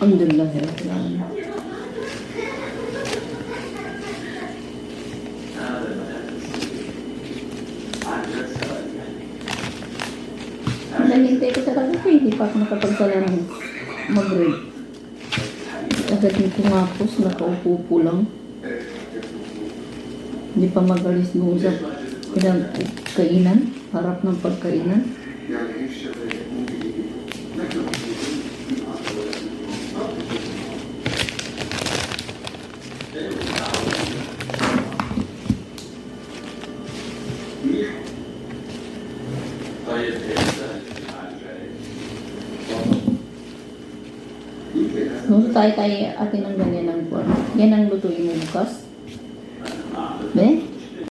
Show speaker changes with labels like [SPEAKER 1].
[SPEAKER 1] Alhamdulillah ya Rabbil Alamin. Nahintay ko talaga ko, hindi pa ako nakapagsala ng mag-read. Agad yung pumapos, nakaupo po lang. Hindi pa magalis doon sa kainan, harap ng pagkainan. So, tayo atin ng ganyan ang buwan. Yan ang lutuin mo bukas.